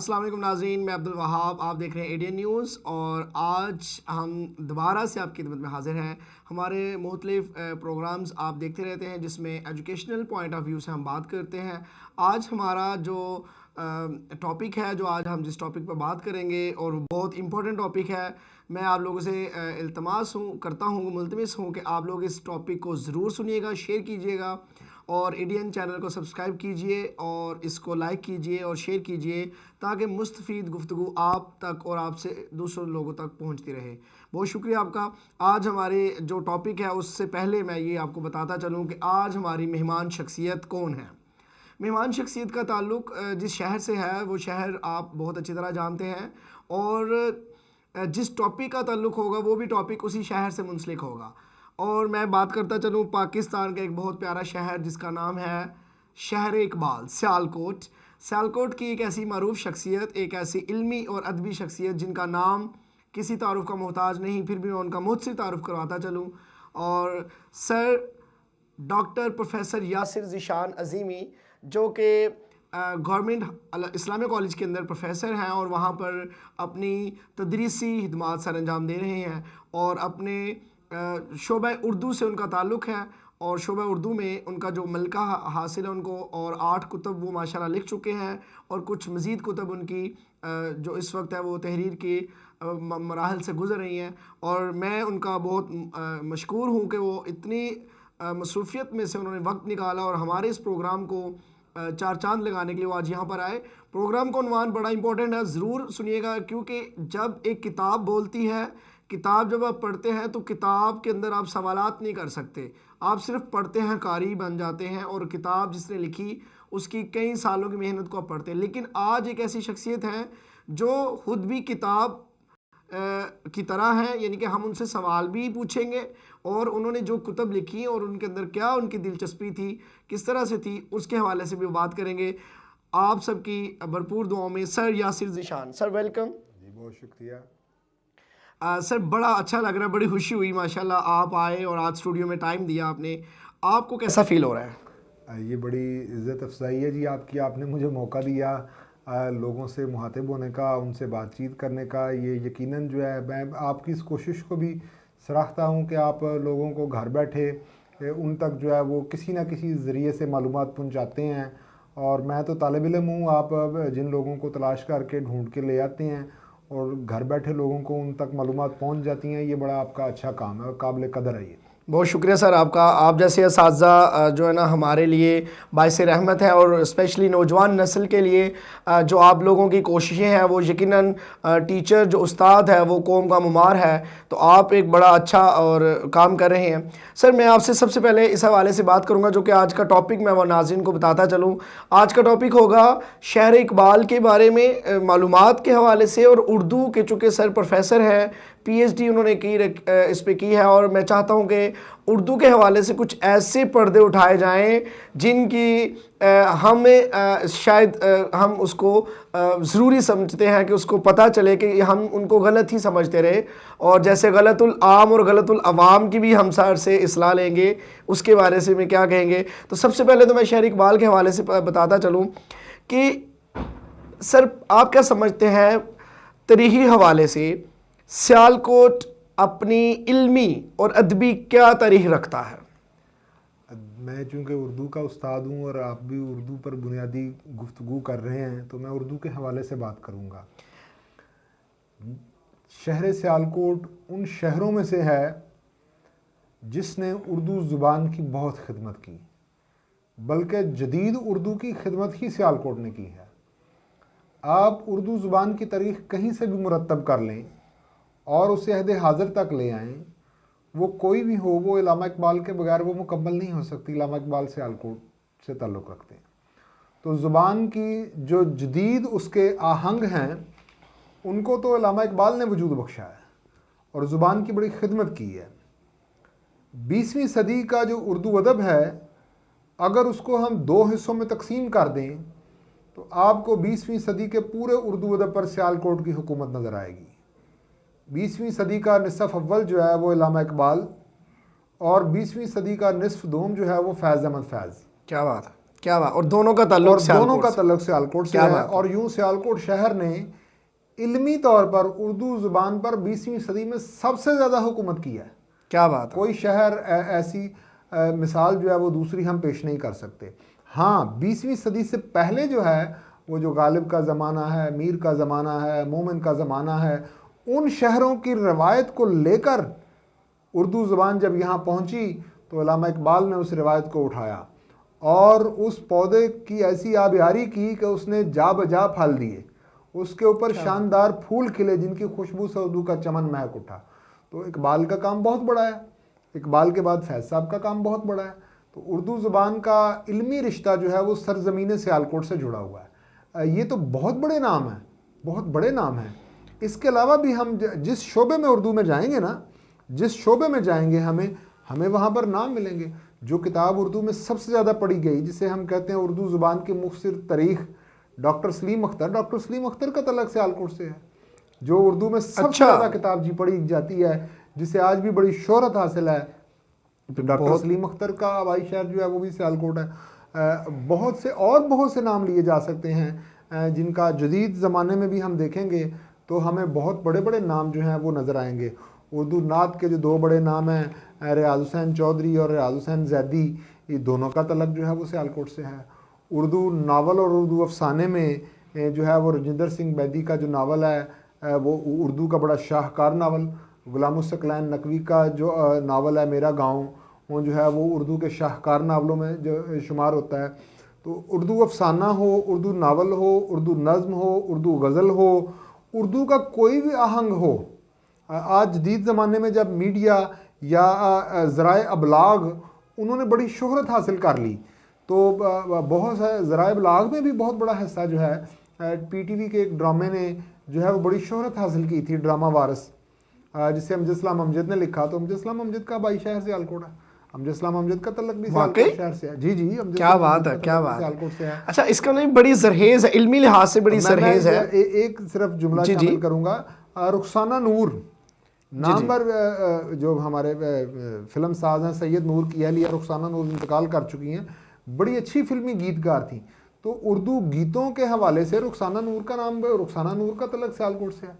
अस्सलाम वालेकुम नाज़रीन, मैं अब्दुल वहाब, आप देख रहे हैं एडीएन न्यूज़ और आज हम दोबारा से आपकी खिदमत में हाज़िर हैं। हमारे मुख्तलिफ प्रोग्राम्स आप देखते रहते हैं जिसमें एजुकेशनल पॉइंट ऑफ व्यू से हम बात करते हैं। आज हमारा जो टॉपिक है, जो आज हम जिस टॉपिक पर बात करेंगे और बहुत इम्पोर्टेंट टॉपिक है, मैं आप लोगों से इल्तमास करता हूँ, मुल्तमिस हूँ कि आप लोग इस टॉपिक को ज़रूर सुनिएगा, शेयर कीजिएगा और एडीएन चैनल को सब्सक्राइब कीजिए और इसको लाइक कीजिए और शेयर कीजिए ताकि मुस्तफ़ीद गुफ्तगू आप तक और आपसे दूसरों लोगों तक पहुंचती रहे। बहुत शुक्रिया आपका। आज हमारे जो टॉपिक है उससे पहले मैं ये आपको बताता चलूँ कि आज हमारी मेहमान शख्सियत कौन है। मेहमान शख्सियत का ताल्लुक़ जिस शहर से है वो शहर आप बहुत अच्छी तरह जानते हैं और जिस टॉपिक का ताल्लुक़ होगा वो भी टॉपिक उसी शहर से मुंसलिक होगा। और मैं बात करता चलूँ पाकिस्तान का एक बहुत प्यारा शहर जिसका नाम है शहर इकबाल, सियालकोट। सियालकोट की एक ऐसी मरूफ शख्सियत, एक ऐसी इल्मी और अदबी शख्सियत जिनका नाम किसी तारुफ का मोहताज नहीं, फिर भी मैं उनका मुझसे तारुफ करवाता चलूँ। और sir doctor professor Yasir Zeeshan Azimi, जो कि गवर्नमेंट इस्लामिक कॉलेज के अंदर प्रोफेसर हैं और वहाँ पर अपनी तदरीसी खिदमात सर अंजाम दे रहे हैं और अपने शोबा उर्दू से उनका ताल्लुक़ है और शोबा उर्दू में उनका जो मलका हासिल है उनको, और 8 कुतुब वो माशाल्लाह लिख चुके हैं और कुछ मज़ीद कुतुब उनकी जो इस वक्त है वो तहरीर के मराहल से गुज़र रही हैं। और मैं उनका बहुत मशकूर हूँ कि वो इतनी मसरूफ़ियत में से उन्होंने वक्त निकाला और हमारे इस प्रोग्राम को चार चांद लगाने के लिए वो आज यहाँ पर आए। प्रोग्राम का उन्वान बड़ा इंपॉर्टेंट है, ज़रूर सुनिएगा, क्योंकि जब एक किताब बोलती है, किताब जब आप पढ़ते हैं तो किताब के अंदर आप सवालात नहीं कर सकते, आप सिर्फ पढ़ते हैं, कारी बन जाते हैं और किताब जिसने लिखी उसकी कई सालों की मेहनत को आप पढ़ते हैं। लेकिन आज एक ऐसी शख्सियत है जो खुद भी किताब की तरह है, यानी कि हम उनसे सवाल भी पूछेंगे और उन्होंने जो कुतब लिखी और उनके अंदर क्या उनकी दिलचस्पी थी, किस तरह से थी, उसके हवाले से भी बात करेंगे। आप सबकी भरपूर दुआओं में sir Yasir Zeeshan. Sir welcome ji, बहुत शुक्रिया। सर बड़ा अच्छा लग रहा है, बड़ी खुशी हुई माशाल्लाह आप आए और आज स्टूडियो में टाइम दिया आपने। आपको कैसा फील हो रहा है? ये बड़ी इज़्ज़त अफजाई है जी आपकी, आपने मुझे मौका दिया लोगों से मुहातिब होने का, उनसे बातचीत करने का। ये यकीनन जो है मैं आपकी इस कोशिश को भी सराहता हूँ कि आप लोगों को घर बैठे उन तक जो है वो किसी न किसी ज़रिए से मालूमात पहुँचाते हैं। और मैं तो तालिब इल्म हूँ, आप जिन लोगों को तलाश करके ढूंढ के ले आते हैं और घर बैठे लोगों को उन तक मालूमात पहुँच जाती हैं, ये बड़ा आपका अच्छा काम है और काबिल कदर है ये। बहुत शुक्रिया सर आपका। आप जैसे असातिज़ा जो है ना हमारे लिए बाइस रहमत है और स्पेशली नौजवान नस्ल के लिए जो आप लोगों की कोशिशें हैं वो यकीनन टीचर जो उस्ताद है वो कौम का मुमार है, तो आप एक बड़ा अच्छा और काम कर रहे हैं। सर मैं आपसे सबसे पहले इस हवाले से बात करूंगा जो कि आज का टॉपिक मैं वो नाज़रीन को बताता चलूँ। आज का टॉपिक होगा शहर इकबाल के बारे में मालूमात के हवाले से, और उर्दू के चूँकि सर प्रोफेसर हैं, पीएचडी उन्होंने की इस पे की है और मैं चाहता हूं कि उर्दू के हवाले से कुछ ऐसे पर्दे उठाए जाएं जिनकी हमें शायद हम उसको ज़रूरी समझते हैं कि उसको पता चले कि हम उनको गलत ही समझते रहे, और जैसे गलतुल आम और गलतुल अवाम की भी हम सर से इस्लाह लेंगे, उसके बारे से में क्या कहेंगे। तो सबसे पहले तो मैं शहर इकबाल के हवाले से बताता चलूँ कि सर आप क्या समझते हैं तरीही हवाले से सियालकोट अपनी इल्मी और अदबी क्या तारीख रखता है? मैं चूँकि उर्दू का उस्ताद हूँ और आप भी उर्दू पर बुनियादी गुफ्तगू कर रहे हैं तो मैं उर्दू के हवाले से बात करूँगा। शहर सियालकोट उन शहरों में से है जिसने उर्दू ज़ुबान की बहुत खिदमत की, बल्कि जदीद उर्दू की खिदमत ही सियालकोट ने की है। आप उर्दू ज़ुबान की तारीख कहीं से भी मुरतब कर लें और उसे अहद हाज़िर तक ले आएँ, वो कोई भी हो, वो इलामा इकबाल के बगैर वो मुकम्मल नहीं हो सकती। इलामा इकबाल सियालकोट से ताल्लुक़ रखते हैं, तो ज़ुबान की जो जदीद उसके आहंग हैं उनको तो इलामा इकबाल ने वजूद बख्शा है और ज़ुबान की बड़ी खिदमत की है। 20वीं सदी का जो उर्दू अदब है, अगर उसको हम 2 हिस्सों में तकसीम कर दें तो आपको 20वीं सदी के पूरे उर्दू अदब पर सियालकोट की हुकूमत नज़र आएगी। 20वीं सदी का निसफ़ अव्वल जो है वो इलामा इकबाल और 20वीं सदी का निसफ़ दोम जो है वो फैज़ अहमद फैज़। क्या बात है। क्या बात, और दोनों का ताल्लुक और दोनों का ताल्लुक सियालकोट से क्या है। बात है। और यूं सियालकोट शहर ने इल्मी तौर पर उर्दू ज़ुबान पर 20वीं सदी में सबसे ज़्यादा हुकूमत की है। क्या बात है। कोई शहर ऐसी मिसाल जो है वो दूसरी हम पेश नहीं कर सकते। हाँ, 20वीं सदी से पहले जो है वो जो गालिब का ज़माना है, मीर का ज़माना है, मोमिन का ज़माना है, उन शहरों की रवायत को लेकर उर्दू ज़ुबान जब यहाँ पहुँची तो अल्लामा इकबाल ने उस रवायत को उठाया और उस पौधे की ऐसी आबियारी की कि उसने जा बजा फल दिए, उसके ऊपर शानदार फूल खिले जिनकी खुशबू से उर्दू का चमन महक उठा। तो इकबाल का काम बहुत बड़ा है, इकबाल के बाद फैज़ साहब का काम बहुत बड़ा है। तो उर्दू ज़ुबान का इल्मी रिश्ता जो है वो सरज़मीन सियालकोट से जुड़ा हुआ है। ये तो बहुत बड़े नाम हैं, बहुत बड़े नाम हैं। इसके अलावा भी हम जिस शोबे में उर्दू में जाएंगे ना, जिस शोबे में जाएंगे हमें वहाँ पर नाम मिलेंगे। जो किताब उर्दू में सबसे ज़्यादा पढ़ी गई, जिसे हम कहते हैं उर्दू ज़ुबान की मुख्तसर तारीख़, डॉक्टर सलीम अख्तर का तलक सियालकोट से है। जो उर्दू में सबसे ज़्यादा किताब जी पढ़ी जाती है, जिसे आज भी बड़ी शोहरत हासिल है, तो डॉक्टर सलीम अख्तर का आबाई शहर जो है वो भी सियालकोट है। बहुत से नाम लिए जा सकते हैं जिनका जदीद ज़माने में भी हम देखेंगे तो हमें बहुत बड़े बड़े नाम जो हैं वो नज़र आएंगे। उर्दू नात के जो दो बड़े नाम हैं, रियाज हुसैन चौधरी और रियाज हुसैन जैदी, ये दोनों का तलक जो है वो सियालकोट से है। उर्दू नावल और उर्दू अफसाने में जो है वो रजिंदर सिंह बैदी का जो नावल है वो उर्दू का बड़ा शाहकार नावल, गुलामुस्सकलैन नकवी का जो नावल है मेरा गाँव, वो जो है वो उर्दू के शाहकार नावलों में जो शुमार होता है। तो उर्दू अफसाना हो, उर्दू नावल हो, उर्दू नज़्म हो, उर्दू गज़ल हो, उर्दू का कोई भी आहंग हो, आज जदीद ज़माने में जब मीडिया या ज़राए अबलाग उन्होंने बड़ी शोहरत हासिल कर ली, तो बहुत सारे ज़राए अबलाग में भी बहुत बड़ा हिस्सा जो है PTV के एक ड्रामे ने जो है वो बड़ी शोहरत हासिल की थी, ड्रामा वारिस, जिसे अमजद इस्लाम अमजद ने लिखा। तो अमजद इस्लाम अमजद का आबाई शहर सियालकोट है। अमजद इस्लाम अमजद का तलक भी सियालकोट शहर से है। जी अमजद, क्या बात है, क्या बात सियालकोट से है। अच्छा, इसका नहीं बड़ी जरहेज है, इल्मी लिहाज से बड़ी जरहेज है। एक सिर्फ जुमला शामिल करूंगा, रुखसाना नूर नाम पर जो हमारे फिल्म साज हैं सैयद नूर की अहलिया रुखसाना नूर इंतकाल कर चुकी हैं, बड़ी अच्छी फिल्मी गीतकार थी। तो उर्दू गीतों के हवाले से रुखसाना नूर का नाम, रुखसाना नूर का तलक सियालकोट से है।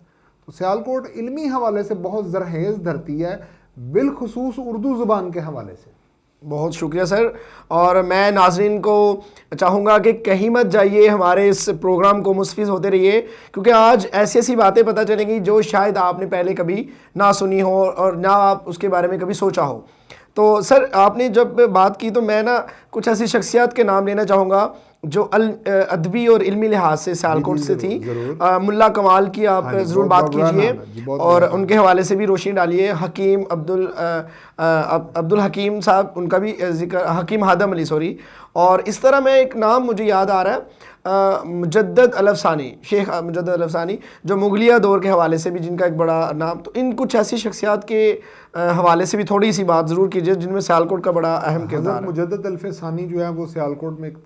तो सियालकोट इल्मी हवाले से बहुत जरहेज धरती है, बिलखुसूस उर्दू ज़ुबान के हवाले से। बहुत शुक्रिया सर। और मैं नाजरीन को चाहूँगा कि कहीं मत जाइए, हमारे इस प्रोग्राम को मुस्तफ़िज़ होते रहिए, क्योंकि आज ऐसी ऐसी बातें पता चलेंगी जो शायद आपने पहले कभी ना सुनी हो और ना आप उसके बारे में कभी सोचा हो। तो सर, आपने जब बात की तो मैं ना कुछ ऐसी शख्सियत के नाम लेना चाहूँगा जो अदबी और इल्मी लिहाज से सियालकोट से थी। मुल्ला कमाल की आप ज़रूर बात कीजिए और उनके हवाले से भी रोशनी डालिए। हकीम अब्दुल हकीम साहब, उनका भी जिक्र, हकीम हादम अली सॉरी। और इस तरह मैं एक नाम मुझे याद आ रहा है, मुजद्दद अल-अफ़सानी, शेख मुजद्दद अल-अफ़सानी, जो मुगलिया दौर के हवाले से भी जिनका एक बड़ा नाम। तो इन कुछ ऐसी शख्सियात के हवाले से भी थोड़ी सी बात ज़रूर कीजिए जिनमें सियालकोट का बड़ा अहम किरदार है। मुजद्दद अल-अफ़सानी जो है वो सियालकोट में एक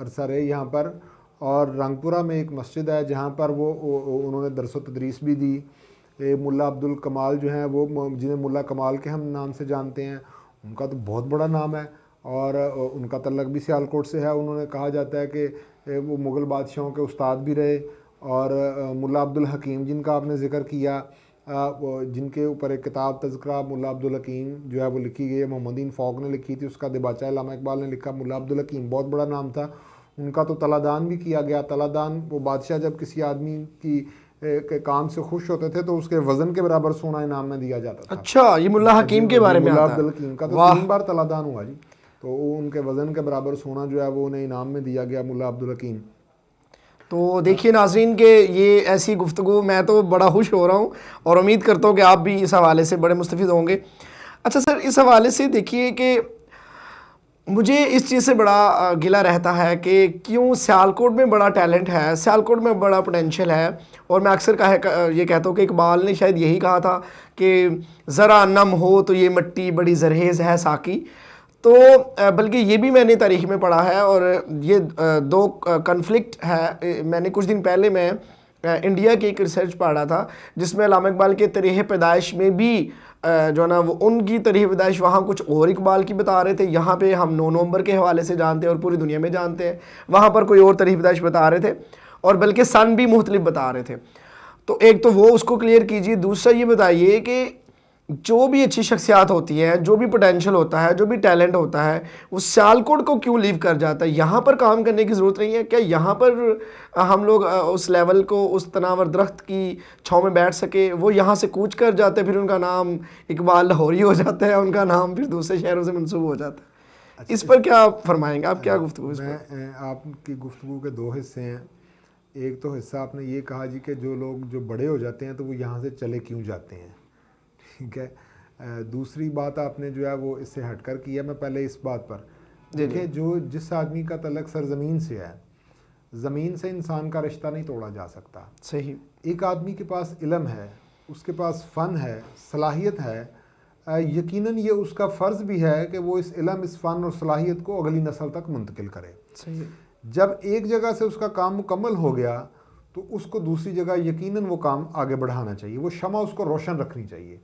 अरसा रहे यहाँ पर, और रंगपुरा में एक मस्जिद है जहाँ पर वो उन्होंने दरस व तदरीस भी दी। मुल्ला अब्दुल कमाल जो हैं वो, जिन्हें मुल्ला कमाल के हम नाम से जानते हैं, उनका तो बहुत बड़ा नाम है और उनका तल्लक भी सियालकोट से है। उन्होंने कहा जाता है कि वो मुग़ल बादशाहों के उस्ताद भी रहे। और मुल्ला अब्दुल हकीम जिनका आपने ज़िक्र किया, जिनके ऊपर एक किताब तज़किरा मुल्ला अब्दुल हकीम जो है वो लिखी गई है, मोहम्मदीन फ़ौक ने लिखी थी, उसका दिबाचा अल्लामा इकबाल ने लिखा। मुल्ला अब्दुल हकीम बहुत बड़ा नाम था। उनका तो तलादान भी किया गया। तलादान, वो बादशाह जब किसी आदमी की के काम से खुश होते थे तो उसके वज़न के बराबर सोना इनाम में दिया जाता था। अच्छा, ये मुल्ला हकीम के बारे में आता है। मुल्ला अब्दुल हकीम का तो 3 बार तलादान हुआ जी, तो उनके वज़न के बराबर सोना जो है वो उन्हें इनाम में दिया गया, मुल्ला अब्दुल हकीम। तो देखिए नाज़रीन के ये ऐसी गुफ्तगू, मैं तो बड़ा खुश हो रहा हूँ और उम्मीद करता हूँ कि आप भी इस हवाले से बड़े मुस्तफ़िद होंगे। अच्छा सर, इस हवाले से देखिए कि मुझे इस चीज़ से बड़ा गिला रहता है कि क्यों सियालकोट में बड़ा टैलेंट है, सियालकोट में बड़ा पोटेंशियल है। और मैं अक्सर ये कहता हूँ कि इकबाल ने शायद यही कहा था कि ज़रा नम हो तो ये मिट्टी बड़ी जरहेज़ है साकी। तो बल्कि ये भी मैंने तारीख़ में पढ़ा है और ये दो कन्फ्लिक्ट है। मैंने कुछ दिन पहले मैं इंडिया की एक रिसर्च पढ़ रहा था जिसमें अल्लामा इकबाल के तारीख़ पैदाइश में भी जो है ना वो उनकी तारीख़ पैदाइश वहाँ कुछ और इकबाल की बता रहे थे, यहाँ पे हम 9 नवंबर के हवाले से जानते हैं और पूरी दुनिया में जानते हैं, वहाँ पर कोई और तारीख़ पैदाइश बता रहे थे और बल्कि सन भी मुख्तलिफ बता रहे थे। तो एक तो वो उसको क्लियर कीजिए। दूसरा ये बताइए कि जो भी अच्छी शख्सियात होती हैं, जो भी पोटेंशियल होता है, जो भी टैलेंट होता है, वो सियालकोट को क्यों लीव कर जाता है? यहाँ पर काम करने की ज़रूरत नहीं है क्या? यहाँ पर हम लोग उस लेवल को, उस तनावर दरख्त की छाँव में बैठ सके, वो यहाँ से कूच कर जाते हैं, फिर उनका नाम इकबाल लाहौरी हो जाता है, उनका नाम फिर दूसरे शहरों से मंसूब हो जाता है। अच्छा, इस पर क्या फरमाएंगे आप? क्या गुफ्तगू इस पर? मैं आपकी गुफ्तगू के दो हिस्से हैं। एक तो हिस्सा आपने ये कहा जी कि जो लोग जो बड़े हो जाते हैं तो वो यहाँ से चले क्यों जाते हैं, ठीक है। दूसरी बात आपने जो है वो इससे हटकर की है। मैं पहले इस बात पर देखिए, जो जिस आदमी का तल्लक सरजमीन से है, ज़मीन से इंसान का रिश्ता नहीं तोड़ा जा सकता। सही। एक आदमी के पास इल्म है, उसके पास फ़न है, सलाहियत है, यकीनन ये उसका फ़र्ज़ भी है कि वो इस इल्म, इस फ़न और सलाहियत को अगली नस्ल तक मुंतकिल करे। सही। जब एक जगह से उसका काम मुकम्मल हो गया तो उसको दूसरी जगह यकीनन वो काम आगे बढ़ाना चाहिए, वो शमा उसको रोशन रखनी चाहिए।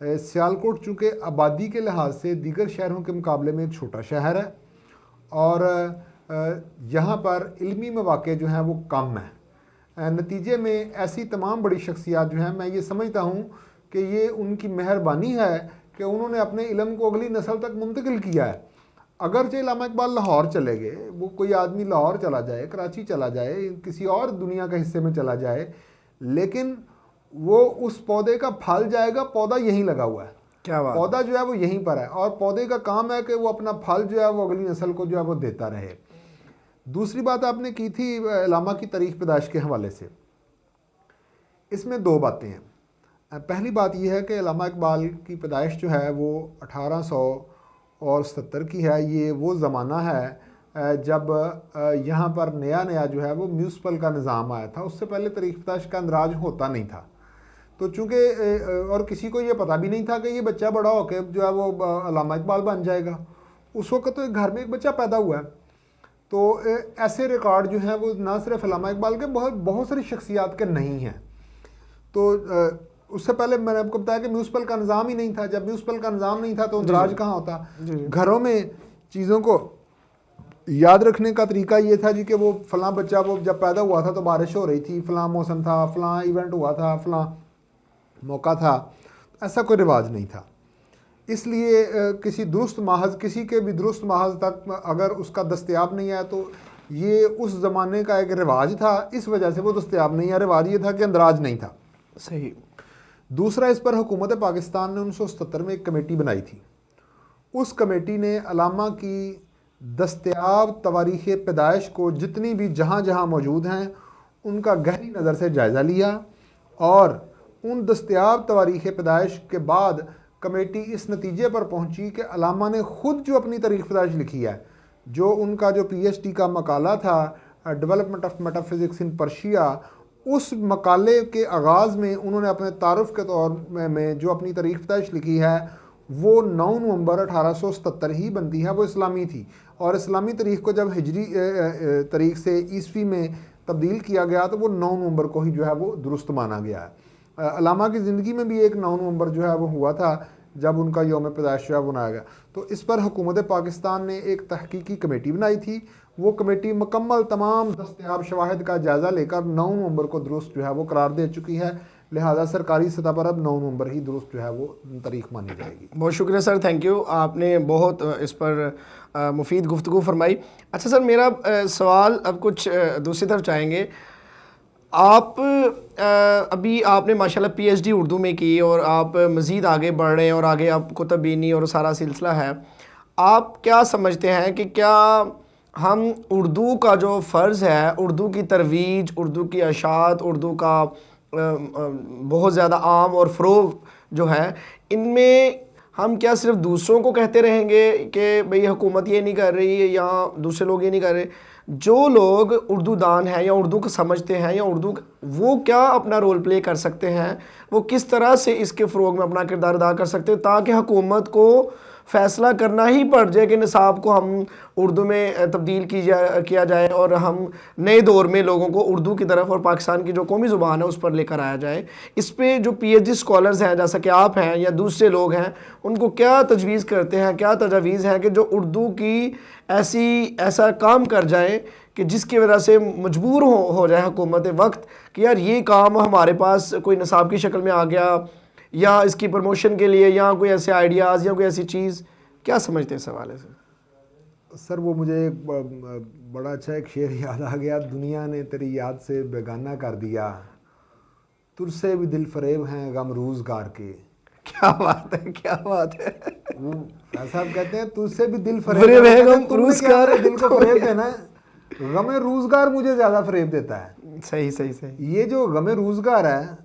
सियालकोट चूँकि आबादी के लिहाज से दीगर शहरों के मुकाबले में एक छोटा शहर है और यहाँ पर इल्मी मौक़े जो हैं वो कम हैं। नतीजे में ऐसी तमाम बड़ी शख्सियात जो हैं, मैं ये समझता हूँ कि ये उनकी मेहरबानी है कि उन्होंने अपने इल्म को अगली नस्ल तक मुंतकिल किया है। अगरचे अल्लामा इकबाल लाहौर चले गए, वो कोई आदमी लाहौर चला जाए, कराची चला जाए, किसी और दुनिया के हिस्से में चला जाए, लेकिन वो उस पौधे का फल जाएगा, पौधा यहीं लगा हुआ है। क्या बात? पौधा जो है वो यहीं पर है और पौधे का काम है कि वो अपना फल जो है वो अगली नस्ल को जो है वो देता रहे। दूसरी बात आपने की थी अल्लामा की तारीख़ पैदाइश के हवाले से, इसमें दो बातें हैं। पहली बात यह है कि अल्लामा इकबाल की पैदाइश जो है वो 1870 की है। ये वो ज़माना है जब यहाँ पर नया नया जो है वो म्यूनसिपल का निज़ाम आया था। उससे पहले तारीख़ पैदाइश का अंदराज होता नहीं था। तो चूँकि और किसी को ये पता भी नहीं था कि ये बच्चा बड़ा होकर जो है वो अल्लामा इकबाल बन जाएगा। उस वक्त तो एक घर में एक बच्चा पैदा हुआ है। तो ऐसे रिकॉर्ड जो हैं वो ना सिर्फ अल्लामा इकबाल के, बहुत सारी शख्सियात के नहीं हैं। तो उससे पहले मैंने आपको बताया कि म्यूनसिपल का निज़ाम ही नहीं था। जब म्यूनसिपल का निज़ाम नहीं था तो अंदराज कहाँ होता। घरों में चीज़ों को याद रखने का तरीका ये था जी कि वो फ़लाँ बच्चा वो जब पैदा हुआ था तो बारिश हो रही थी, फ़लाँ मौसम था, फ़लाँ इवेंट हुआ था, फ़लाँ मौका था। ऐसा कोई रिवाज नहीं था। इसलिए किसी के भी दुरुस्त माहज़ तक अगर उसका दस्तयाब नहीं है तो ये उस ज़माने का एक रिवाज था, इस वजह से वो दस्तयाब नहीं है। रिवाज ये था कि अंदराज नहीं था। सही। दूसरा, इस पर हुकूमत पाकिस्तान ने 1977 में एक कमेटी बनाई थी। उस कमेटी ने अल्लामा की दस्तयाब तवारीख़ पैदाइश को जितनी भी जहाँ जहाँ मौजूद हैं उनका गहरी नज़र से जायज़ा लिया और उन दस्तयाब तवारीख़ पैदाइश के बाद कमेटी इस नतीजे पर पहुँची कि अल्लामा ने ख़ुद जो अपनी तारीख़ पैदाइश लिखी है, जो उनका जो PhD का मकाला था development of metaphysics in Persia, उस मकाले के आगाज़ में उन्होंने अपने तारुफ़ के तौर में जो अपनी तारीख़ पैदाइश लिखी है वो 9 नवंबर 1877 ही बनती है। वो इस्लामी थी और इस्लामी तारीख़ को जब हिजरी तारीख़ से ईस्वी में तब्दील किया गया तो वो 9 नवंबर को ही जो है वो दुरुस्त माना गया है। अल्लामा की ज़िंदगी में भी एक 9 नवंबर जो है वो हुआ था जब उनका यौम पैदाइश जो है बनाया गया। तो इस पर हुकूमत पाकिस्तान ने एक तहकीकी कमेटी बनाई थी। वो कमेटी मुकम्मल तमाम दस्तयाब शवाहिद का जायज़ा लेकर 9 नवंबर को दुरुस्त जो है वो करार दे चुकी है। लिहाजा सरकारी सतह पर अब 9 नवंबर ही दुरुस्त जो है वो तारीख़ मानी जाएगी। बहुत शुक्रिया सर, थैंक यू। आपने बहुत इस पर मुफीद गुफ्तगू फरमाई। अच्छा सर, मेरा सवाल अब कुछ दूसरी तरफ चाहेंगे। आप अभी आपने माशाल्लाह PhD उर्दू में की और आप मज़ीद आगे बढ़ रहे हैं और आगे आप कुतुब-बीनी और सारा सिलसिला है। आप क्या समझते हैं कि क्या हम उर्दू का जो फ़र्ज़ है, उर्दू की तरवीज, उर्दू की अशात, उर्दू का बहुत ज़्यादा आम और फ़रोग़ जो है, इनमें हम क्या सिर्फ दूसरों को कहते रहेंगे कि भाई हुकूमत ये नहीं कर रही है या दूसरे लोग ये नहीं कर रहे? जो लोग उर्दू दान हैं या उर्दू को समझते हैं या उर्दू, वो क्या अपना रोल प्ले कर सकते हैं? वो किस तरह से इसके फ़रोग़ में अपना किरदार अदा कर सकते हैं ताकि हुकूमत को फैसला करना ही पड़ जाए कि निसाब को हम उर्दू में तब्दील किया जाए और हम नए दौर में लोगों को उर्दू की तरफ और पाकिस्तान की जो कौमी ज़ुबान है उस पर लेकर आया जाए, इस पे जो PhD स्कॉलर्स हैं जैसा कि आप हैं या दूसरे लोग हैं, उनको क्या तजवीज़ करते हैं, क्या तजावीज़ हैं कि जो उर्दू की ऐसा काम कर जाए कि जिसकी वजह से मजबूर हो जाए हुकूमत वक्त कि यार ये काम हमारे पास कोई निसाब की शक्ल में आ गया, या इसकी प्रमोशन के लिए, या कोई ऐसे आइडियाज़ या कोई ऐसी चीज़, क्या समझते हैं इस हवाले से? सर वो मुझे एक बड़ा अच्छा एक शेर याद आ गया, दुनिया ने तेरी याद से बेगाना कर दिया, तुझसे भी दिल फरेब हैं गम रोज़गार के। क्या बात है, क्या बात है। वो साहब कहते हैं तुझसे भी दिल फरेब है गम रोज़गार, दिल को फरेब देना है, गम रोज़गार मुझे ज़्यादा फरेब देता है। सही सही सही। ये जो गम रोज़गार है,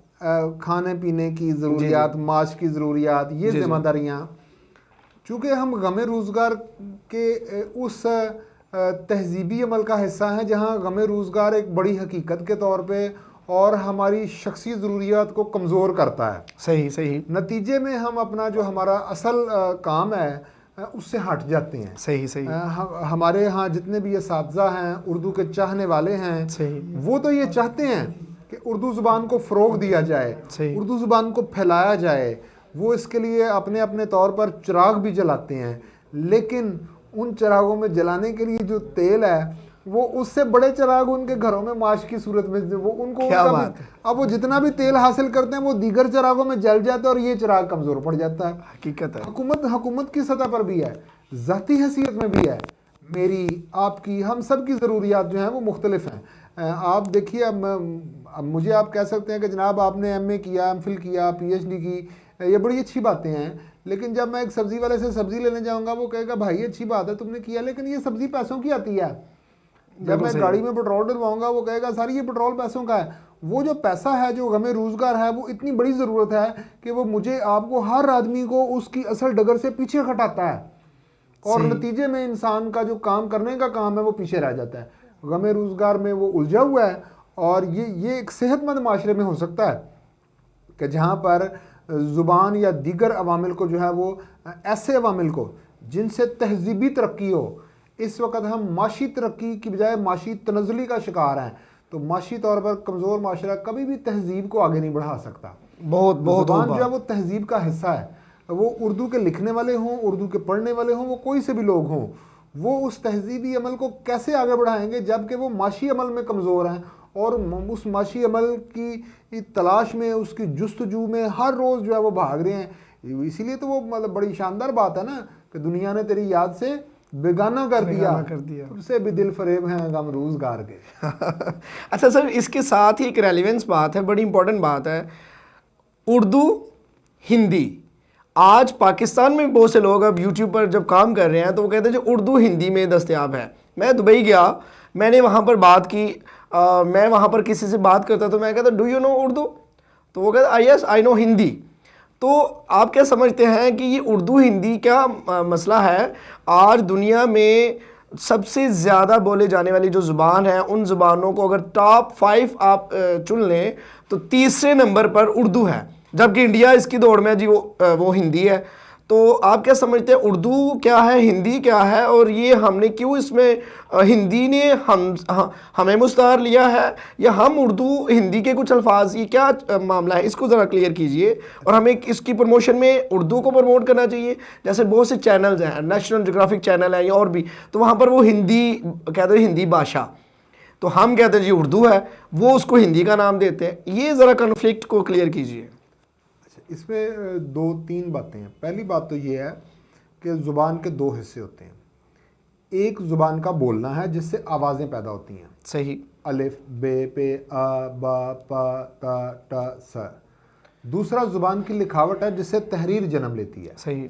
खाने पीने की ज़रूरियात, माश की ज़रूरियात, ये ज़िम्मेदारियाँ, चूँकि हम गम रोज़गार के उस तहजीबी अमल का हिस्सा हैं जहाँ गम रोज़गार एक बड़ी हकीकत के तौर पे और हमारी शख्सी ज़रूरियात को कमज़ोर करता है। सही सही। नतीजे में हम अपना जो हमारा असल काम है उससे हट जाते हैं। सही सही। हमारे यहाँ जितने भी असातिज़ा हैं, उर्दू के चाहने वाले हैं, सही। वो तो ये चाहते हैं कि उर्दू ज़ुबान को फ़रोग़ दिया जाए, उर्दू ज़ुबान को फैलाया जाए। वो इसके लिए अपने अपने तौर पर चिराग भी जलाते हैं, लेकिन उन चिरागों में जलाने के लिए जो तेल है वो उससे बड़े चिराग उनके घरों में माश की सूरत में वो उनको अब वो जितना भी तेल हासिल करते हैं वो दीगर चिरागों में जल जाता है और ये चिराग कमज़ोर पड़ जाता है। हकीकत है। हुकूमत की सतह पर भी है, ज़ाती हैसियत में भी है, मेरी आपकी हम सब की ज़रूरियात जो हैं वो मुख्तलिफ हैं। आप देखिए, अब मुझे आप कह सकते हैं कि जनाब आपने MA किया, MPhil किया, PhD की, ये बड़ी अच्छी बातें हैं, लेकिन जब मैं एक सब्ज़ी वाले से सब्ज़ी लेने जाऊंगा वो कहेगा भाई अच्छी बात है तुमने किया, लेकिन ये सब्ज़ी पैसों की आती है। जब मैं गाड़ी में पेट्रोल डलवाऊंगा वो कहेगा सर ये पेट्रोल पैसों का है। वो जो पैसा है, जो हमें रोज़गार है, वो इतनी बड़ी ज़रूरत है कि वो मुझे आपको हर आदमी को उसकी असल डगर से पीछे हटाता है और नतीजे में इंसान का जो काम करने का काम है वो पीछे रह जाता है। गमे रोज़गार में वो उलझा हुआ है और ये एक सेहतमंद माशरे में हो सकता है कि जहाँ पर ज़ुबान या दीगर अवामिल को जो है वो ऐसे अवामिल को जिनसे तहजीबी तरक्की हो, इस वक्त हम माशी तरक्की की बजाय माशी तनज़ुली का शिकार हैं। तो माशी तौर पर कमज़ोर माशरा कभी भी तहजीब को आगे नहीं बढ़ा सकता। बहुत ज़ुबान जो है वो तहजीब का हिस्सा है। वो उर्दू के लिखने वाले हों, उर्दू के पढ़ने वाले हों, वो कोई से भी लोग हों, वो उस तहजीबी अमल को कैसे आगे बढ़ाएंगे जबकि वो माशी अमल में कमज़ोर हैं और उस माशी अमल की तलाश में, उसकी जुस्तजू में हर रोज़ जो है वो भाग रहे हैं। इसीलिए तो वो मतलब बड़ी शानदार बात है ना कि दुनिया ने तेरी याद से बेगाना कर दिया, उससे भी दिल फरेब हैं गम रोज़गार के। अच्छा सर, इसके साथ ही एक रेलिवेंस बात है, बड़ी इंपॉर्टेंट बात है, उर्दू हिंदी। आज पाकिस्तान में बहुत से लोग अब यूट्यूब पर जब काम कर रहे हैं तो वो कहते हैं जो उर्दू हिंदी में दस्तयाब है। मैं दुबई गया, मैंने वहाँ पर बात की, मैं वहाँ पर किसी से बात करता तो मैं कहता डू यू नो उर्दू, तो वो कहता यस आई नो हिंदी। तो आप क्या समझते हैं कि ये उर्दू हिंदी क्या मसला है? आज दुनिया में सबसे ज़्यादा बोले जाने वाली जो ज़ुबान है, उन ज़ुबानों को अगर टॉप 5 आप चुन लें तो तीसरे नंबर पर उर्दू है, जबकि इंडिया इसकी दौड़ में जी वो हिंदी है। तो आप क्या समझते हैं उर्दू क्या है, हिंदी क्या है, और ये हमने क्यों इसमें हिंदी ने हमें मुस्तार लिया है या हम उर्दू हिंदी के कुछ अल्फाज, ये क्या मामला है? इसको ज़रा क्लियर कीजिए। और हमें इसकी प्रमोशन में उर्दू को प्रमोट करना चाहिए। जैसे बहुत से चैनल्स हैं, नेशनल ज्योग्राफिक चैनल है या और भी, तो वहाँ पर वो हिंदी कहते हैं, हिंदी भाषा, तो हम कहते हैं जी उर्दू है, वो उसको हिंदी का नाम देते हैं। ये ज़रा कन्फ्लिक्ट को क्लियर कीजिए। इसमें 2-3 बातें हैं। पहली बात तो ये है कि ज़ुबान के 2 हिस्से होते हैं। एक ज़ुबान का बोलना है जिससे आवाज़ें पैदा होती हैं, सही, अलिफ, बे, पे, आ, बा, पा, ता, टा, स। दूसरा ज़ुबान की लिखावट है जिससे तहरीर जन्म लेती है। सही।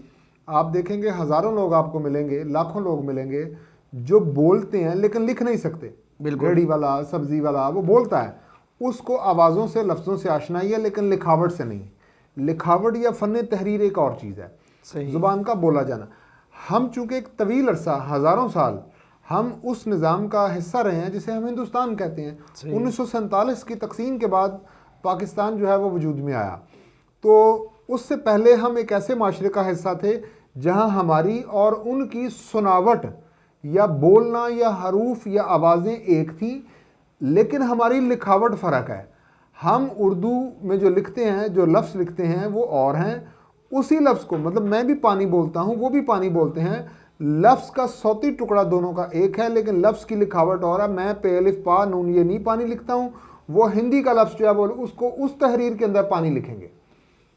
आप देखेंगे हज़ारों लोग आपको मिलेंगे, लाखों लोग मिलेंगे जो बोलते हैं लेकिन लिख नहीं सकते। रेडी वाला, सब्ज़ी वाला, वो बोलता है, उसको आवाज़ों से, लफ्ज़ों से आशनाई है लेकिन लिखावट से नहीं। लिखावट या फ़न तहरीर एक और चीज़ है, ज़ुबान का बोला जाना। हम चूँकि एक तवील अरसा, हज़ारों साल हम उस निज़ाम का हिस्सा रहे हैं जिसे हम हिंदुस्तान कहते हैं। 1947 की तकसीम के बाद पाकिस्तान जो है वो वजूद में आया, तो उससे पहले हम एक ऐसे माशरे का हिस्सा थे जहां हमारी और उनकी सुनावट या बोलना या हरूफ या आवाज़ें एक थी, लेकिन हमारी लिखावट फ़र्क है। हम उर्दू में जो लिखते हैं, जो लफ्ज़ लिखते हैं वो और हैं, उसी लफ्ज़ को, मतलब मैं भी पानी बोलता हूँ, वो भी पानी बोलते हैं, लफ्ज़ का सौती टुकड़ा दोनों का एक है, लेकिन लफ्ज़ की लिखावट और है। मैं पे अलिफ पा नून ये नहीं पानी लिखता हूँ, वो हिंदी का लफ्ज़ जो है वो उसको उस तहरीर के अंदर पानी लिखेंगे।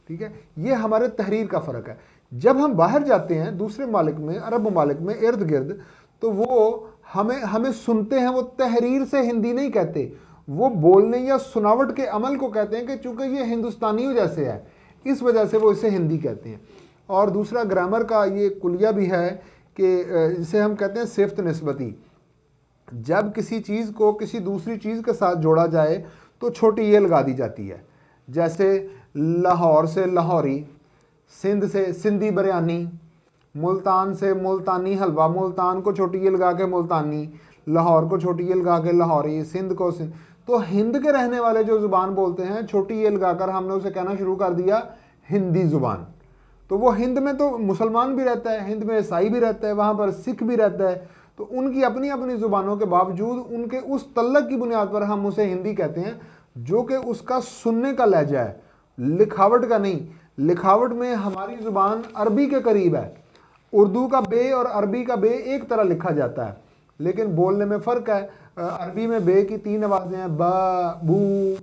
ठीक है, ये हमारे तहरीर का फ़र्क है। जब हम बाहर जाते हैं दूसरे ममालिक में, अरब ममालिक में इर्द गिर्द, तो वो हमें सुनते हैं, वो तहरीर से हिंदी नहीं कहते, वो बोलने या सुनावट के अमल को कहते हैं कि चूंकि ये हिंदुस्तानियों जैसे है, इस वजह से वो इसे हिंदी कहते हैं। और दूसरा ग्रामर का ये कुलिया भी है कि जिसे हम कहते हैं सिफ्त निस्बती। जब किसी चीज़ को किसी दूसरी चीज़ के साथ जोड़ा जाए तो छोटी ये लगा दी जाती है। जैसे लाहौर से लाहौरी, सिंध से सिंधी बिरयानी, मुल्तान से मुल्तानी हलवा, मुल्तान को छोटी ये लगा के मुल्तानी, लाहौर को छोटी ये लगा के लाहौरी, सिंध को सिंध। तो हिंद के रहने वाले जो ज़ुबान बोलते हैं, छोटी ये लगाकर हमने उसे कहना शुरू कर दिया हिंदी ज़ुबान। तो वो हिंद में तो मुसलमान भी रहता है, हिंद में ईसाई भी रहता है, वहाँ पर सिख भी रहता है, तो उनकी अपनी अपनी ज़ुबानों के बावजूद उनके उस तल्लक की बुनियाद पर हम उसे हिंदी कहते हैं, जो कि उसका सुनने का लहजा है, लिखावट का नहीं। लिखावट में हमारी ज़ुबान अरबी के करीब है, उर्दू का बे और अरबी का बे एक तरह लिखा जाता है, लेकिन बोलने में फ़र्क है। अरबी में बे की 3 आवाज़ें हैं, ब, बू,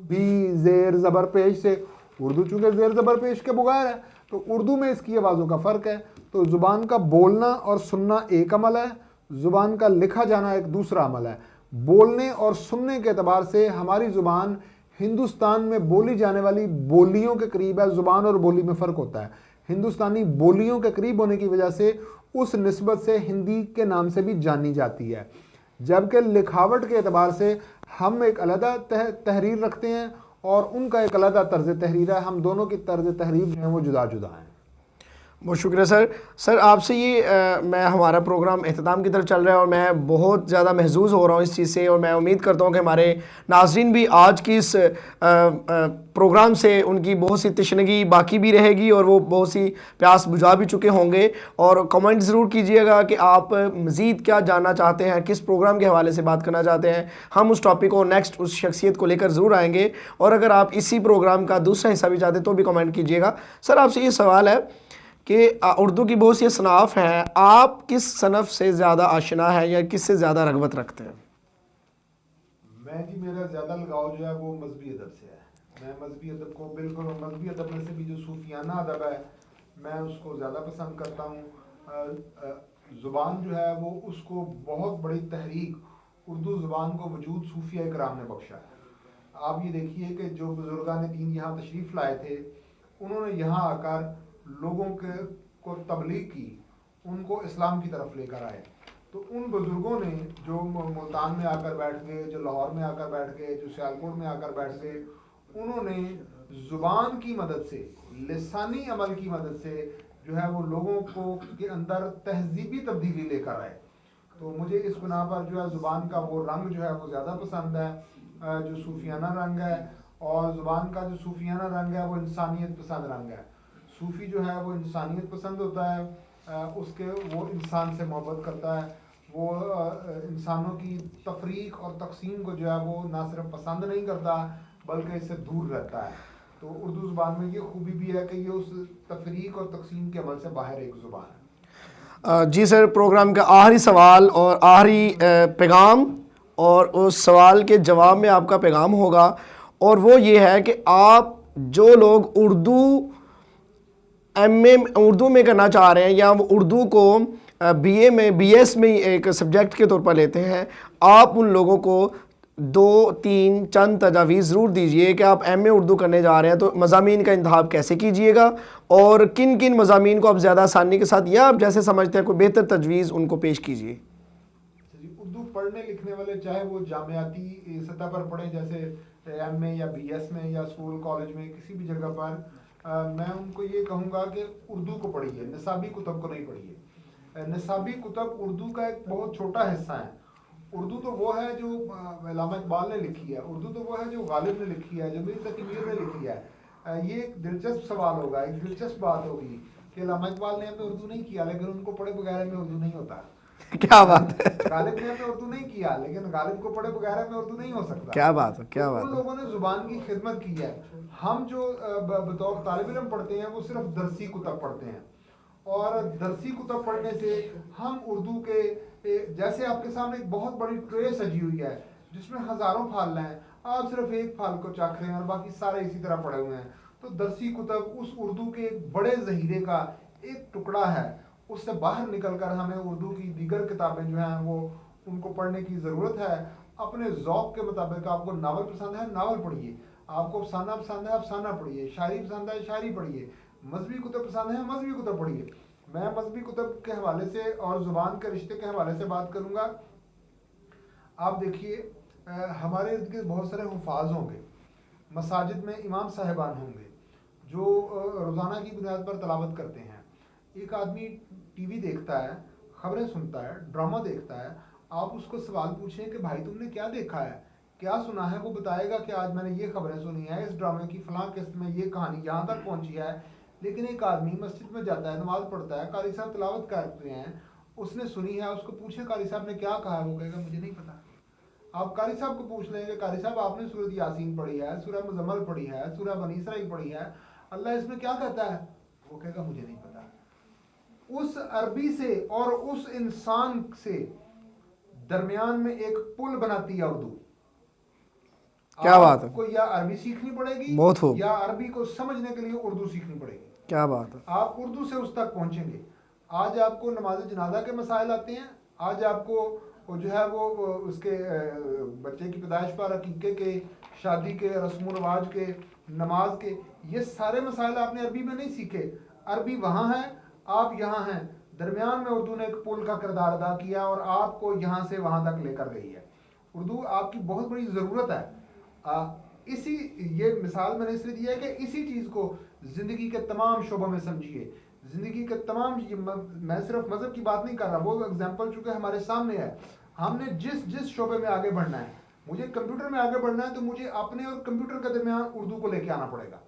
भी, ज़ेर ज़बर पेश से। उर्दू चूँकि ज़ेर ज़बर पेश के बगैर है, तो उर्दू में इसकी आवाज़ों का फ़र्क है। तो ज़ुबान का बोलना और सुनना एक अमल है, ज़ुबान का लिखा जाना एक दूसरा अमल है। बोलने और सुनने के एतबार से हमारी ज़ुबान हिंदुस्तान में बोली जाने वाली बोलियों के करीब है। ज़ुबान और बोली में फ़र्क होता है। हिंदुस्तानी बोलियों के करीब होने की वजह से उस निस्बत से हिंदी के नाम से भी जानी जाती है, जबकि लिखावट के एतबार से हम एक अलग तहरीर रखते हैं और उनका एक अलग तर्ज तहरीर है। हम दोनों की तर्ज तहरीर जो है वो जुदा जुदा हैं। बहुत शुक्रिया सर। सर आपसे ये मैं हमारा प्रोग्राम अख्ताम की तरफ चल रहा है और मैं बहुत ज़्यादा महजूज़ हो रहा हूँ इस चीज़ से, और मैं उम्मीद करता हूँ कि हमारे नाज़रीन भी आज की इस प्रोग्राम से उनकी बहुत सी तशनगी बाकी भी रहेगी और वो बहुत सी प्यास बुझा भी चुके होंगे। और कमेंट ज़रूर कीजिएगा कि आप मज़ीद क्या जानना चाहते हैं, किस प्रोग्राम के हवाले से बात करना चाहते हैं। हम उस टॉपिक को नेक्स्ट उस शख्सियत को लेकर ज़रूर आएँगे, और अगर आप इसी प्रोग्राम का दूसरा हिस्सा भी चाहते तो भी कमेंट कीजिएगा। सर आपसे ये सवाल है कि उर्दू की बहुत सी सनाफ़ हैं, आप किस सनफ़ से ज़्यादा आशना है या किस से ज़्यादा रग़बत रखते हैं? मेरा ज़्यादा लगाव जो है वो मजहबी अदब से है। मैं मजहबी अदब को बिल्कुल, मजहबी अदब में से भी जो सूफियाना अदब है मैं उसको ज़्यादा पसंद करता हूँ। ज़ुबान जो है वो उसको बहुत बड़ी तहरीक उर्दू ज़ुबान को वजूद सूफिया इकराम ने बख्शा है। आप ये देखिए कि जो बुजुर्गान दीन यहाँ तशरीफ़ लाए थे, उन्होंने यहाँ आकर लोगों को तबलीग की, उनको इस्लाम की तरफ लेकर आए। तो उन बुजुर्गों ने जो मुल्तान में आकर बैठ गए, जो लाहौर में आकर बैठ गए, जो सियालकोट में आकर बैठ गए, उन्होंने ज़ुबान की मदद से, लिसानी अमल की मदद से जो है वो लोगों को के अंदर तहजीबी तब्दीली लेकर आए। तो मुझे इस गुनाह पर जो है ज़ुबान का वो रंग जो है वो ज़्यादा पसंद है, जो सूफियाना रंग है। और ज़ुबान का जो सूफियाना रंग है वो इंसानियत पसंद रंग है। सूफ़ी जो है वो इंसानियत पसंद होता है, उसके वो इंसान से मोहब्बत करता है, वो इंसानों की तफरीक और तकसीम को जो है वो ना सिर्फ पसंद नहीं करता बल्कि इससे दूर रहता है। तो उर्दू ज़ुबान में ये खूबी भी है कि ये उस तफरीक और तकसीम के अमल से बाहर एक ज़ुबान है। जी सर, प्रोग्राम का आखिरी सवाल और आखिरी पैगाम, और उस सवाल के जवाब में आपका पैगाम होगा, और वो ये है कि आप जो लोग एमए उर्दू में करना चाह रहे हैं या वो उर्दू को बीए में बीएस में एक सब्जेक्ट के तौर पर लेते हैं, आप उन लोगों को 2-3 चंद तजावीज़ ज़रूर दीजिए कि आप एमए उर्दू करने जा रहे हैं तो मज़ामीन का इंतखाब कैसे कीजिएगा, और किन किन मज़ामीन को आप ज़्यादा आसानी के साथ या आप जैसे समझते हैं कोई बेहतर तजवीज़ उनको पेश कीजिए। उर्दू पढ़ने लिखने वाले चाहे वो जामियाती सतह पर पढ़े, जैसे एमए या बीएस में या स्कूल कॉलेज में किसी भी जगह पर, मैं उनको ये कहूँगा कि उर्दू को पढ़िए, निसाबी कुतब को नहीं पढ़िए। निसाबी कुतब उर्दू का एक बहुत छोटा हिस्सा है। उर्दू तो वो है जो अल्लामा इकबाल ने लिखी है, उर्दू तो वो है जो गालिब ने लिखी है, जो मीर तकी मीर ने लिखी है। ये एक दिलचस्प सवाल होगा, एक दिलचस्प बात होगी कि अल्लामा इकबाल ने हमें उर्दू नहीं किया, लेकिन उनको पढ़े बगैर में उर्दू नहीं होता। क्या बात है। गालिब ने हमें उर्दू नहीं किया, लेकिन गालिब को पढ़े बगैर में उर्दू नहीं हो सकता। क्या बात है, क्या बात उन है। लोगों ने जुबान की खिदमत की है। हम जो बतौर तालिब इल्म पढ़ते हैं वो सिर्फ दरसी कुतब पढ़ते हैं, और दरसी कुतब पढ़ने से हम उर्दू के जैसे आपके सामने एक बहुत बड़ी ट्रे सजी हुई है जिसमें हजारों फाल हैं, आप सिर्फ एक फाल को चाख रहे हैं और बाकी सारे इसी तरह पड़े हुए हैं। तो दरसी कुतब उस उर्दू के एक बड़े जहीरे का एक टुकड़ा है, उससे बाहर निकलकर हमें उर्दू की दीगर किताबें जो हैं वो उनको पढ़ने की ज़रूरत है। अपने ज़ौक़ के मुताबिक, आपको नावल पसंद है नावल पढ़िए, आपको अफसाना पसंद है अफसाना पढ़िए, शायरी पसंद है शायरी पढ़िए, मजहबी कुतब पसंद है मजहबी कुतब पढ़िए। मैं मजहबी कुतब के हवाले से और ज़ुबान के रिश्ते के हवाले से बात करूँगा। आप देखिए, हमारे इर्द गिर्द बहुत सारे हुफ़ाज़ होंगे, मसाजिद में इमाम साहिबान होंगे जो रोज़ाना की बुनियाद पर तलावत करते हैं। एक आदमी टीवी देखता है, खबरें सुनता है, ड्रामा देखता है, आप उसको सवाल पूछें कि भाई तुमने क्या देखा है, क्या सुना है, वो बताएगा कि आज मैंने ये खबरें सुनी है, इस ड्रामे की फलां किस्त में ये कहानी यहाँ तक पहुँची है। लेकिन एक आदमी मस्जिद में जाता है, नमाज पढ़ता है, कारी साहब तिलावत करते हैं, उसने सुनी है, उसको पूछे कारी साहब ने क्या कहा है, वो कहेगा मुझे नहीं पता। आप कारी साहब को पूछ लेंगे, कारी साहब आपने सूरत यासीन पढ़ी है, सूरह मुज़म्मल पढ़ी है, सूरह बनी इसराइल पढ़ी है, अल्लाह इसमें क्या कहता है, वो कहेगा मुझे नहीं पता। उस अरबी से और उस इंसान से दरमियान में एक पुल बनाती है उर्दू। क्या बात है। आपको या अरबी सीखनी पड़ेगी, बहुत खूब। या अरबी को समझने के लिए उर्दू सीखनी पड़ेगी। क्या बात है। आप उर्दू से उस तक पहुंचेंगे। आज आपको नमाज जनाजा के मसाइल आते हैं, आज आपको जो है वो उसके बच्चे की पैदाइश पर अकीके के, शादी के, रस्म रवाज के, नमाज के, ये सारे मसाइल आपने अरबी में नहीं सीखे। अरबी वहाँ है, आप यहाँ हैं, दरमियान में उर्दू ने एक पुल का किरदार अदा किया और आपको यहाँ से वहाँ तक लेकर गई है। उर्दू आपकी बहुत बड़ी ज़रूरत है। इसी ये मिसाल मैंने इसलिए दिया है कि इसी चीज़ को ज़िंदगी के तमाम शोबों में समझिए। ज़िंदगी के तमाम, मैं सिर्फ मज़हब की बात नहीं कर रहा, वो एग्जाम्पल चूँकि हमारे सामने है। हमने जिस शोबे में आगे बढ़ना है, मुझे कंप्यूटर में आगे बढ़ना है तो मुझे अपने और कंप्यूटर के दरमियान उर्दू को लेके आना पड़ेगा।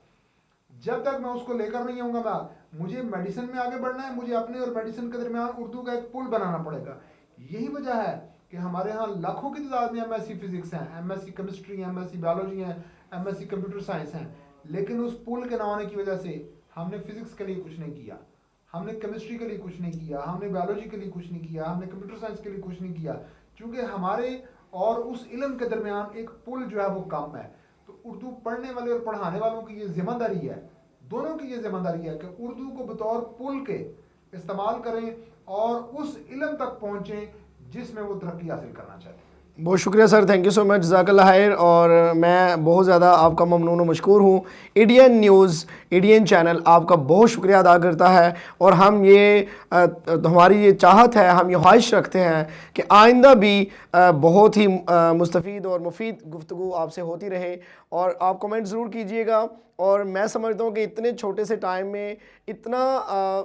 जब तक मैं उसको लेकर नहीं आऊँगा, मुझे मेडिसिन में आगे बढ़ना है, मुझे अपने और मेडिसिन के दरमियान उर्दू का एक पुल बनाना पड़ेगा। यही वजह है कि हमारे यहाँ लाखों की तादाद में एमएससी फिजिक्स हैं, एमएससी केमिस्ट्री हैं, एमएससी बायोलॉजी हैं, एमएससी कंप्यूटर साइंस हैं, लेकिन उस पुल के ना होने की वजह से हमने फिजिक्स के लिए कुछ नहीं किया, हमने केमिस्ट्री के लिए कुछ नहीं किया, हमने बायोलॉजी के लिए कुछ नहीं किया, हमने कंप्यूटर साइंस के लिए कुछ नहीं किया, क्योंकि हमारे और उस इल्म के दरमियान एक पुल जो है वो कम है। तो उर्दू पढ़ने वाले और पढ़ाने वालों की ये जिम्मेदारी है, दोनों की ये जिम्मेदारी है कि उर्दू को बतौर पुल के इस्तेमाल करें और उस इल्म तक पहुँचें जिसमें वो तरक्की हासिल करना चाहते हैं। बहुत शुक्रिया sir, thank you so much, जज़ाकल्लाह खैर। और मैं बहुत ज़्यादा आपका ममनून और मशकूर हूँ। एडीएन न्यूज़, एडीएन चैनल आपका बहुत शुक्रिया अदा करता है, और हम ये हमारी ये चाहत है, हम ये ख्वाहिश रखते हैं कि आइंदा भी बहुत ही मुस्तफ़ीद और मुफीद गुफ्तगू आपसे होती रहे। और आप कमेंट ज़रूर कीजिएगा। और मैं समझता हूँ कि इतने छोटे से टाइम में इतना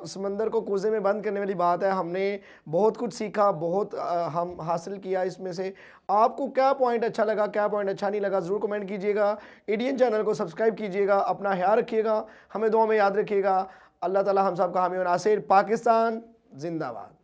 समंदर को कूज़े में बंद करने वाली बात है। हमने बहुत कुछ सीखा, बहुत हम हासिल किया इसमें से। आपको क्या पॉइंट अच्छा लगा, क्या पॉइंट अच्छा नहीं लगा, ज़रूर कमेंट कीजिएगा। एडीएन चैनल को सब्सक्राइब कीजिएगा, अपना ख्याल रखिएगा, हमें दुआ में याद रखिएगा। अल्लाह ताला हम सब का हामी और नासिर। पाकिस्तान जिंदाबाद।